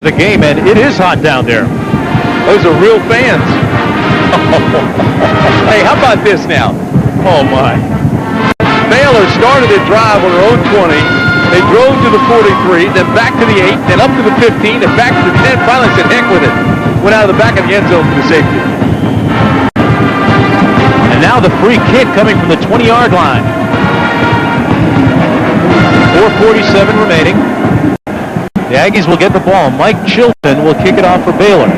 The game, and it is hot down there. Those are real fans. Hey, how about this now? Oh, my. Baylor started a drive on their own 20. They drove to the 43, then back to the 8, then up to the 15, and back to the 10. Finally said, heck with it. Went out of the back of the end zone for the safety. And now the free kick coming from the 20-yard line. 4:47 remaining. The Aggies will get the ball. Mike Chilton will kick it off for Baylor.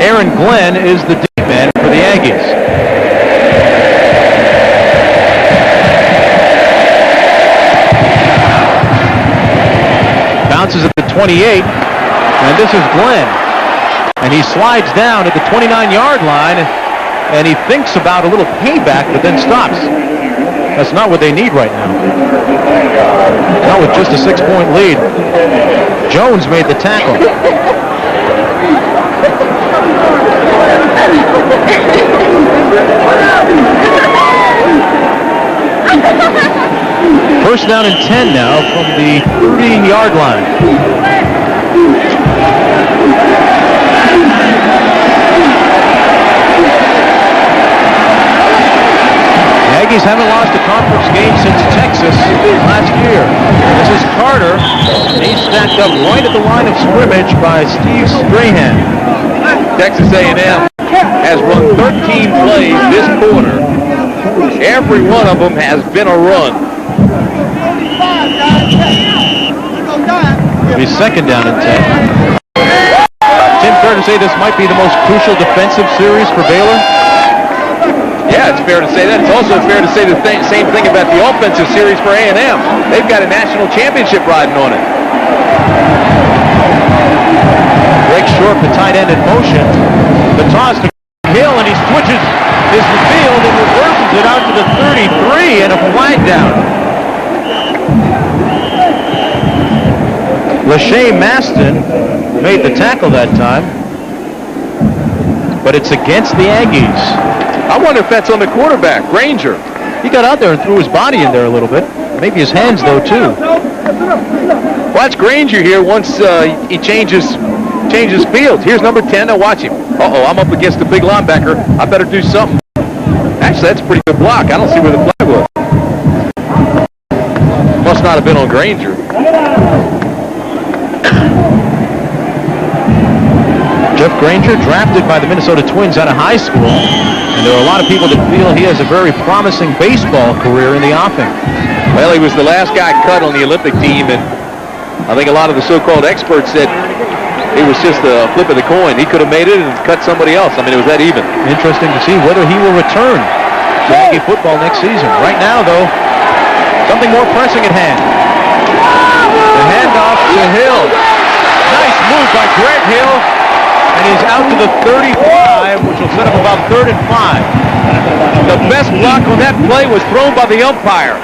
Aaron Glenn is the deep man for the Aggies. Bounces at the 28, and this is Glenn. And he slides down at the 29-yard line, and he thinks about a little payback, but then stops. That's not what they need right now. Not with just a 6-point lead. Jones made the tackle. First down and 10 now from the 30-yard line. Aggies haven't lost a conference game since Texas last year. This is Carter, and he's stacked up right at the line of scrimmage by Steve Strahan. Texas A&M has run 13 plays this quarter. Every one of them has been a run. It'll be second down and 10. Tim, fair to say this might be the most crucial defensive series for Baylor? Yeah, it's fair to say that. It's also fair to say the same thing about the offensive series for A&M. They've got a national championship riding on it. Greg Short, the tight end in motion. The toss to Hill, and he switches his field and reverses it out to the 33, and a flag down. Lachey Maston made the tackle that time, but it's against the Aggies. I wonder if that's on the quarterback, Granger. He got out there and threw his body in there a little bit. Maybe his hands, though, too. Watch Granger here once he changes fields. Here's number 10. Now watch him. Uh-oh, I'm up against the big linebacker. I better do something. Actually, that's a pretty good block. I don't see where the flag was. Must not have been on Granger. Jeff Granger, drafted by the Minnesota Twins out of high school. And there are a lot of people that feel he has a very promising baseball career in the offing. Well, he was the last guy cut on the Olympic team, and I think a lot of the so-called experts said it was just a flip of the coin. He could have made it and cut somebody else. I mean, it was that even. Interesting to see whether he will return to Aggie football next season. Right now, though, something more pressing at hand. The handoff to Hill. Nice move by Greg Hill. And he's out to the 35, which will set up about 3rd and 5. The best block on that play was thrown by the umpire.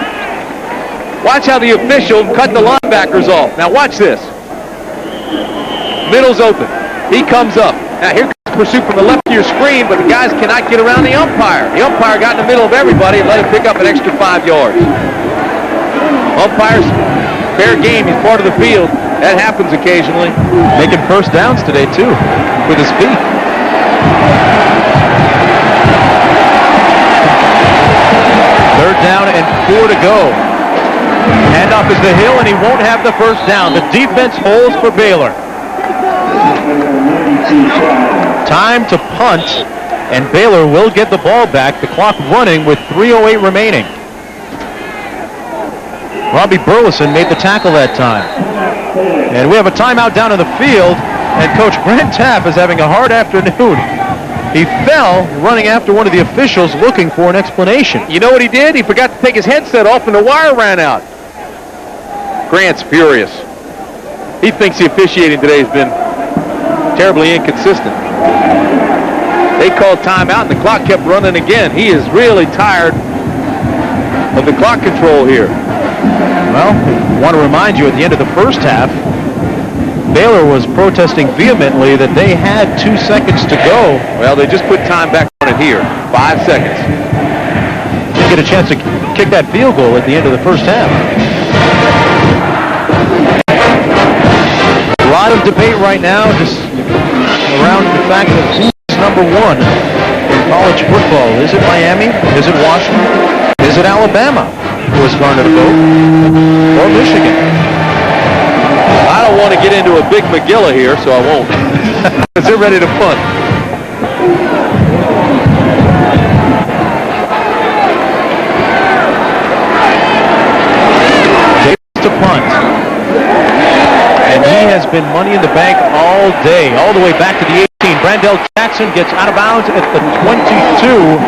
Watch how the official cut the linebackers off. Now watch this. Middle's open. He comes up. Now here comes pursuit from the left of your screen, but the guys cannot get around the umpire. The umpire got in the middle of everybody and let him pick up an extra 5 yards. Umpire's fair game. He's part of the field. That happens occasionally. Making first downs today, too, with his feet. Third down and 4 to go. Handoff is to Hill, and he won't have the first down. The defense holds for Baylor. Time to punt, and Baylor will get the ball back. The clock running with 3:08 remaining. Robbie Burleson made the tackle that time. And we have a timeout down in the field, and Coach Grant Taff is having a hard afternoon. He fell running after one of the officials looking for an explanation. You know what he did? He forgot to take his headset off and the wire ran out. Grant's furious. He thinks the officiating today has been terribly inconsistent. They called timeout and the clock kept running again. He is really tired of the clock control here. Well, I want to remind you, at the end of the first half, Baylor was protesting vehemently that they had 2 seconds to go. Well, they just put time back on it here. 5 seconds. Didn't get a chance to kick that field goal at the end of the first half. lot of debate right now just around the fact that who's number one in college football. Is it Miami? Is it Washington? Is it Alabama who has garnered a vote? Or Michigan? I don't want to get into a big McGilla here, so I won't. Because they're ready to punt. Davis to punt. And he has been money in the bank all day, all the way back to the 18. Brandell Jackson gets out of bounds at the 22.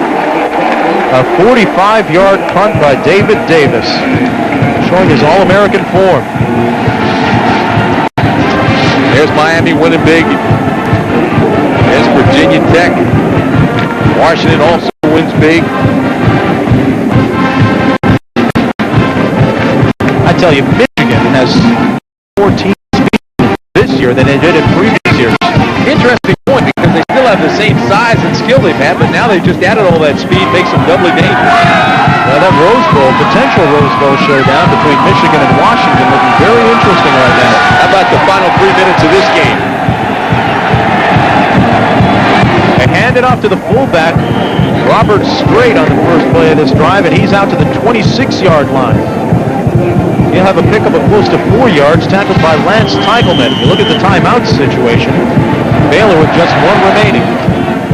A 45-yard punt by David Davis, showing his All-American form. There's Miami winning big. There's Virginia Tech. Washington also wins big. I tell you, Michigan has 14 this year than they did in previous years. Interesting point, because they still have the same size and skill they've had, but now they've just added all that speed, makes them doubly dangerous. Well, that Rose Bowl, potential Rose Bowl showdown between Michigan and Washington looking very interesting right now. How about the final 3 minutes of this game? They hand it off to the fullback, Robert Strait, on the first play of this drive, and he's out to the 26-yard line. He'll have a pickup of close to 4 yards, tackled by Lance Teichelman. If you look at the timeout situation, Baylor with just 1 remaining.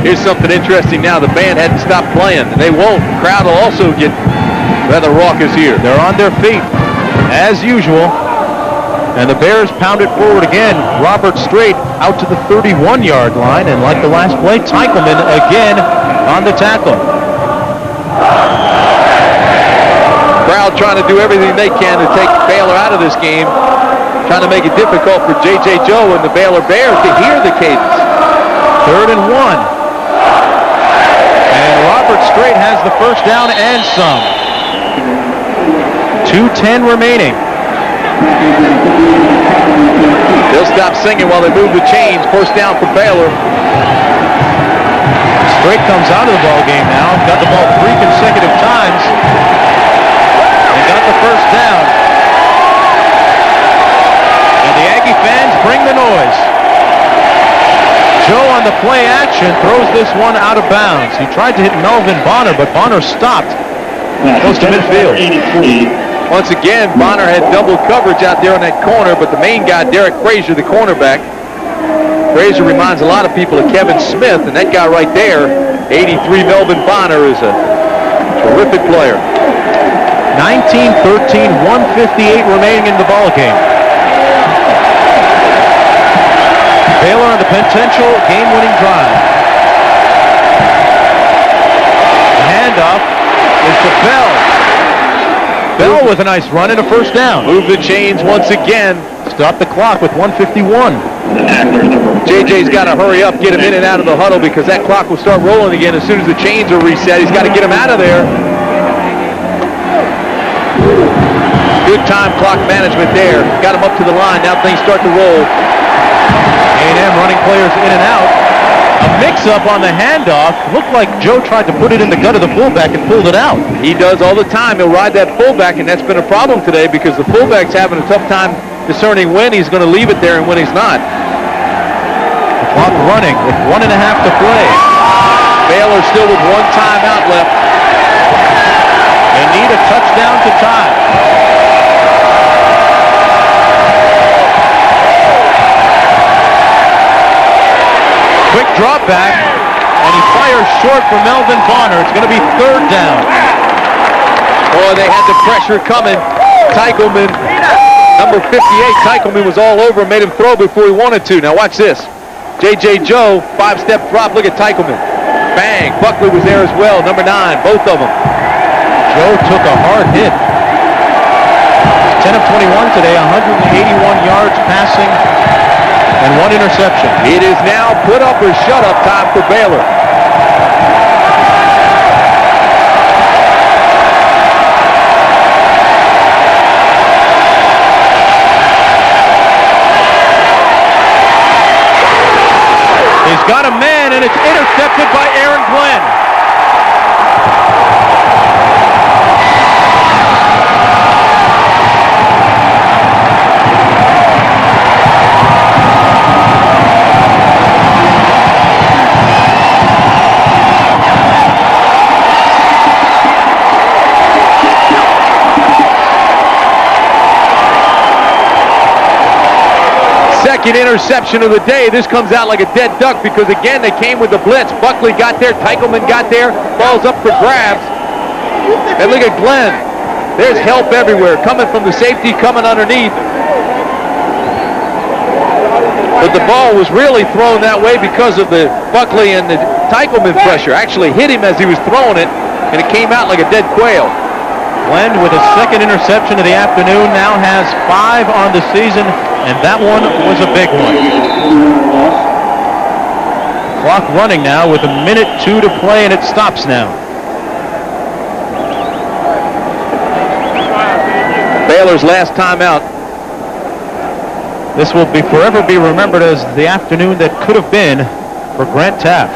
Here's something interesting now. The band hadn't stopped playing, and they won't. The crowd will also get rather raucous here. They're on their feet, as usual. And the Bears pound it forward again. Robert Strait out to the 31-yard line, and like the last play, Teichelman again on the tackle. Crowd trying to do everything they can to take Baylor out of this game, trying to make it difficult for J.J. Joe and the Baylor Bears to hear the cadence. 3rd and 1. And Robert Strait has the first down and some. 2:10 remaining. They'll stop singing while they move the chains. First down for Baylor. Strait comes out of the ball game now. Got the ball 3 consecutive times. And got the first down. And the Aggie fans bring the noise. Joe on the play action throws this one out of bounds. He tried to hit Melvin Bonner, but Bonner stopped close to midfield. Once again, Bonner had double coverage out there on that corner, but the main guy, Derek Frazier, the cornerback. Frazier reminds a lot of people of Kevin Smith, and that guy right there, 83 Melvin Bonner, is a terrific player. 19-13, 1:58 remaining in the ball game. Baylor on the potential game-winning drive. The handoff is to Bell. Bell with a nice run and a first down. Move the chains once again. Stop the clock with 1:51. JJ's got to hurry up, get him in and out of the huddle, because that clock will start rolling again as soon as the chains are reset. He's got to get him out of there. Good time clock management there. Got him up to the line. Now things start to roll. A&M running players in and out. A mix-up on the handoff. Looked like Joe tried to put it in the gut of the fullback and pulled it out. He does all the time. He'll ride that fullback, and that's been a problem today because the fullback's having a tough time discerning when he's going to leave it there and when he's not. The clock running with 1.5 to play. Baylor still with 1 timeout left. They need a touchdown to tie. Quick drop back, and he fires short for Melvin Bonner. It's going to be 3rd down. Boy, they had the pressure coming. Teichelman, number 58, Teichelman was all over and made him throw before he wanted to. Now watch this. J.J. Joe, 5-step drop. Look at Teichelman. Bang. Buckley was there as well, number 9, both of them. Joe took a hard hit. 10 of 21 today, 181 yards passing, and 1 interception. It is now put up or shut up time for Baylor. He's got a man, and it's intercepted by Aaron Glenn. Second interception of the day. This comes out like a dead duck because, again, they came with the blitz. Buckley got there. Teichelman got there. Ball's up for grabs. And look at Glenn. There's help everywhere. Coming from the safety, coming underneath. But the ball was really thrown that way because of the Buckley and the Teichelman pressure. Actually hit him as he was throwing it, and it came out like a dead quail. Glenn with his second interception of the afternoon, now has 5 on the season, and that one was a big one. Clock running now with 1:02 to play, and it stops now. Baylor's last timeout. This will forever be remembered as the afternoon that could have been for Grant Teaff.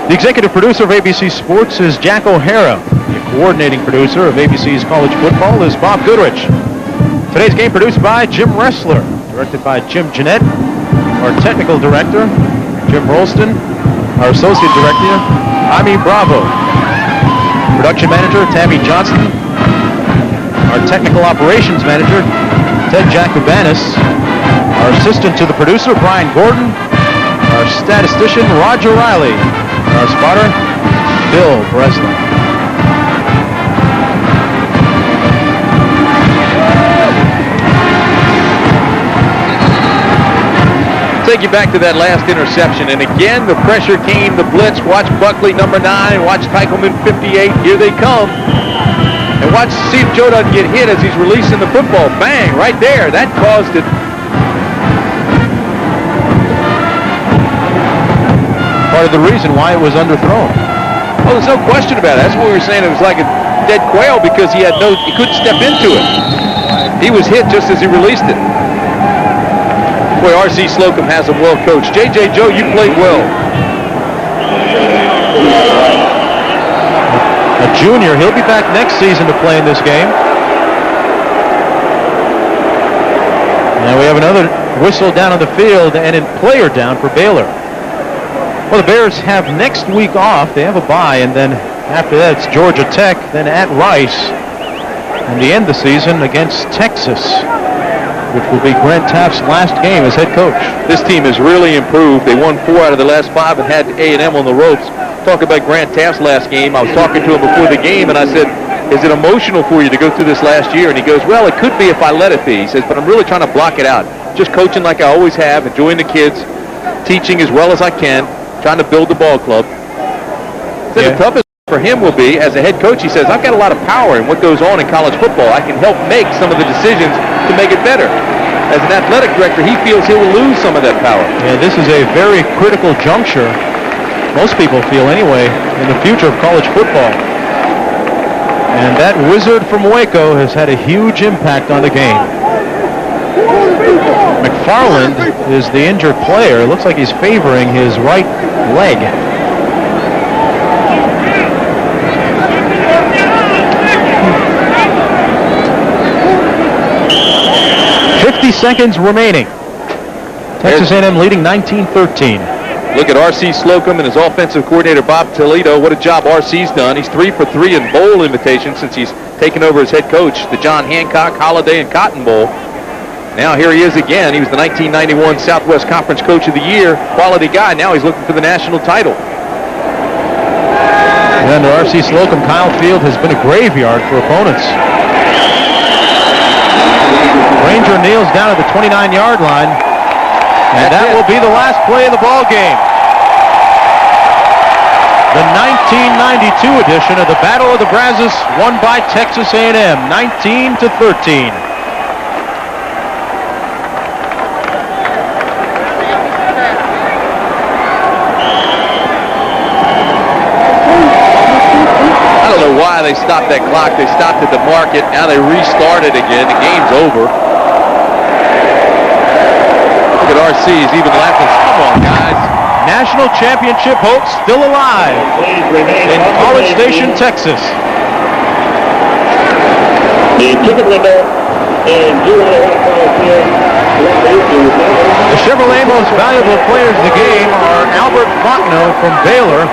The executive producer of ABC Sports is Jack O'Hara. The coordinating producer of ABC's college football is Bob Goodrich. Today's game produced by Jim Ressler, directed by Jim Jeanette. Our technical director, Jim Rolston. Our associate director, Jaime Bravo. Production manager, Tammy Johnston. Our technical operations manager, Ted Jacobanis. Our assistant to the producer, Brian Gordon. Our statistician, Roger Riley. Our spotter, Bill Breslin. Take you back to that last interception, and again the pressure came, the blitz. Watch Buckley, number 9, watch Teichelman, 58. Here they come. And watch, see if Joe doesn't get hit as he's releasing the football. Bang, right there. That caused it. Part of the reason why it was underthrown. Oh, there's no question about it. That's what we were saying. It was like a dead quail because he couldn't step into it. He was hit just as he released it. Boy, R.C. Slocum has him well coached. J.J. Joe, you played well. A junior, he'll be back next season to play in this game. Now we have another whistle down on the field and a player down for Baylor. Well, the Bears have next week off. They have a bye, and then after that it's Georgia Tech, then at Rice, and the end of the season against Texas, which will be Grant Teaff's last game as head coach. This team has really improved. They won 4 out of the last 5 and had A&M on the ropes. Talking about Grant Teaff's last game, I was talking to him before the game, and I said, is it emotional for you to go through this last year? And he goes, well, it could be if I let it be. He says, but I'm really trying to block it out. Just coaching like I always have, enjoying the kids, teaching as well as I can, trying to build the ball club. So the toughest for him will be, as a head coach, he says, I've got a lot of power in what goes on in college football. I can help make some of the decisions to make it better. As an athletic director, he feels he will lose some of that power. Yeah, this is a very critical juncture, most people feel anyway, in the future of college football. And that wizard from Waco has had a huge impact on the game. McFarland is the injured player. It looks like he's favoring his right leg. Seconds remaining. Texas A&M leading 19-13. Look at R.C. Slocum and his offensive coordinator, Bob Toledo. What a job R.C.'s done. He's 3 for 3 in bowl invitations since he's taken over as head coach, the John Hancock, Holiday, and Cotton Bowl. Now here he is again. He was the 1991 Southwest Conference Coach of the Year, quality guy. Now he's looking for the national title. And under R.C. Slocum, Kyle Field has been a graveyard for opponents. Ranger kneels down at the 29-yard line, and that will be the last play of the ball game. The 1992 edition of the Battle of the Brazos, won by Texas A&M, 19-13. I don't know why they stopped that clock. They stopped at the market. Now they restarted again. The game's over. Look at RC's even laughing. Come on, guys. National championship hopes still alive in College Station, Texas. The ticket window and The Chevrolet most valuable players of the game are Albert Fontenot from Baylor.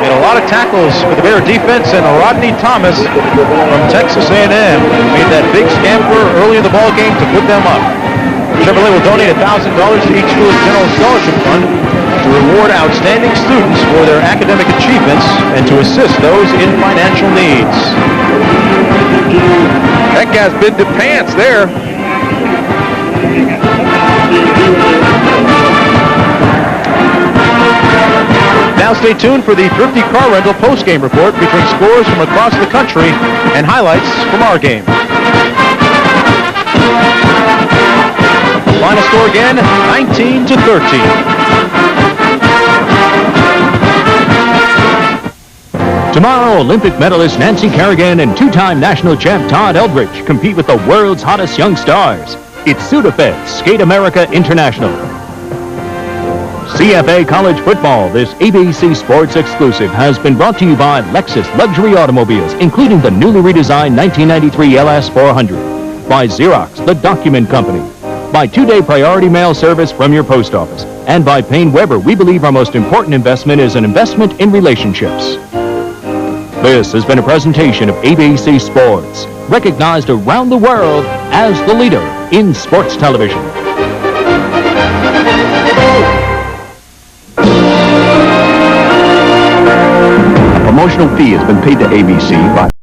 Made a lot of tackles for the Bear defense, and Rodney Thomas from Texas A&M made that big scamper early in the ball game to put them up. Chevrolet will donate $1,000 to each school's general scholarship fund to reward outstanding students for their academic achievements and to assist those in financial needs. That guy's been to pants there. Now stay tuned for the Thrifty Car Rental postgame report featuring scores from across the country and highlights from our game. Final score again, 19-13. Tomorrow, Olympic medalist Nancy Kerrigan and two-time national champ Todd Eldridge compete with the world's hottest young stars. It's Sudafed Skate America International. CFA College Football, this ABC Sports exclusive, has been brought to you by Lexus Luxury Automobiles, including the newly redesigned 1993 LS 400. By Xerox, the document company. By two-day priority mail service from your post office. And by Payne Weber, we believe our most important investment is an investment in relationships. This has been a presentation of ABC Sports, recognized around the world as the leader in sports television. A promotional fee has been paid to ABC by